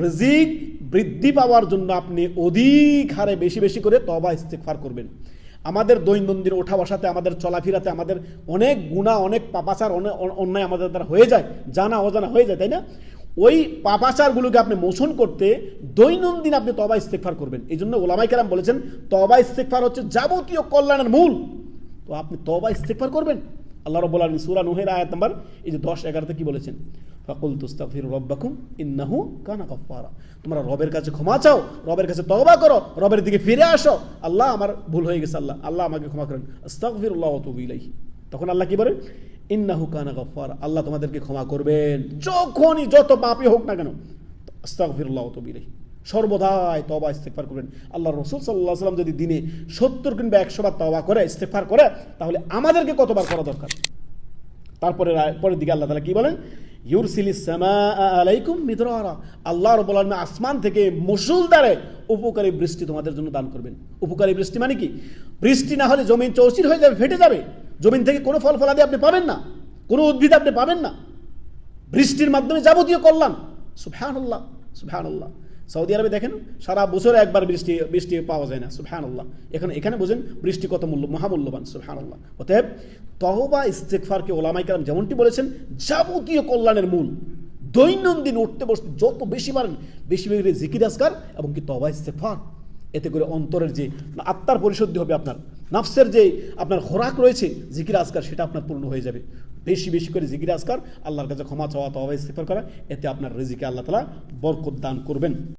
রিজিক বৃদ্ধি পাওয়ার জন্য আপনি অধিক হারে বেশি বেশি করে তওবা ইস্তেগফার করবেন। আমাদের দৈনন্দিন ওঠা বসাতে, আমাদের চলাফেরাতে আমাদের অনেক গুনাহ, অনেক পাপাচার, অনেক অন্যায় আমাদের দ্বারা হয়ে যায়, জানা অজানা হয়ে যায়, তাই না? ওই পাপাচারগুলোকে আপনি মোচন করতে দৈনন্দিন আপনি তওবা ইস্তেগফার করবেন। এই জন্য ওলামায়ে কেরাম বলেছেন তওবা ইস্তেগফার হচ্ছে যাবতীয় কল্যাণের মূল। তো আপনি তওবা ইস্তেগফার করবেন। আল্লাহ রাব্বুল আলামিন সূরা নূহের আয়াত নাম্বার এই যে 10-11 কি বলেছেন? ফাকুলতু আস্তাগফিরু রাব্বাকুম ইন্নাহু কানা গাফফারা। তোমরা রবের কাছে ক্ষমা চাও, রবের কাছে তওবা করো, রবের দিকে ফিরে আসো। আল্লাহ আমার ভুল হয়ে গেছে, আল্লাহ আমাকে ক্ষমা করেন, আস্তাগফিরুল্লাহ ওয়া আতুবু ইলাইহি। তখন আল্লাহ কি বলেন? ইন্নাহু কানা গাফফারা, আল্লাহ তোমাদেরকে ক্ষমা করবেন যখনই যত পাপই হোক না কেন। আস্তাগফিরুল্লাহ ওয়া আতুবু ইলাইহি, সর্বদাই তওবা ইস্তেগফার করবেন। আল্লাহর রাসূল সাল্লাল্লাহু আলাইহি ওয়াসাল্লাম যদি দিনে 70 কিংবা 100 বার তওবা করে, ইস্তেগফার করে, তাহলে আমাদেরকে কতবার করা দরকার? তারপরে পরের দিকে আল্লাহ তাআলা কি বলেন? ইউরসিলিস সামাআ আলাইকুম মিদরারা, আল্লাহ রাব্বুল আলামিন আসমান থেকে মুষলধারে উপকারী বৃষ্টি তোমাদের জন্য দান করবেন। উপকারী বৃষ্টি মানে কি? বৃষ্টি না হলে জমিন চৌচির হয়ে যাবে, ফেটে যাবে। জমিন থেকে কোনো ফল ফলাদি আপনি পাবেন না, কোনো উদ্ভিদ আপনি পাবেন না। বৃষ্টির মাধ্যমে যাবতীয় কল্যাণ। সুবহানাল্লাহ, সুবহানাল্লাহ। সৌদি আরবে দেখেন সারা বছর একবার বৃষ্টি পাওয়া যায় না। সুবহানাল্লাহ। এখানে বোঝেন বৃষ্টি কত মহামূল্যবান। সুবহানাল্লাহ। অতএব তওবা ইস্তেগফারকে ওলামায়ে কেরাম যেমনটি বলেছেন যাবতীয় কল্যাণের মূল। দৈনন্দিন উঠতে বসতে যত বেশি পারেন বেশি বেশি জিকির আজকার এবং কি তওবা ইস্তেগফার, এতে করে অন্তরের যে আত্মার পরিশুদ্ধি হবে, আপনার নফসের যে আপনার খোরাক রয়েছে জিকির আজকার, সেটা আপনার পূর্ণ হয়ে যাবে। বেশি বেশি করে জিকির আজকার, আল্লাহর কাছে ক্ষমা চাওয়া, তওবা ইস্তেগফার করা, এতে আপনার রিজিকে আল্লাহ তাআলা বরকত দান করবেন।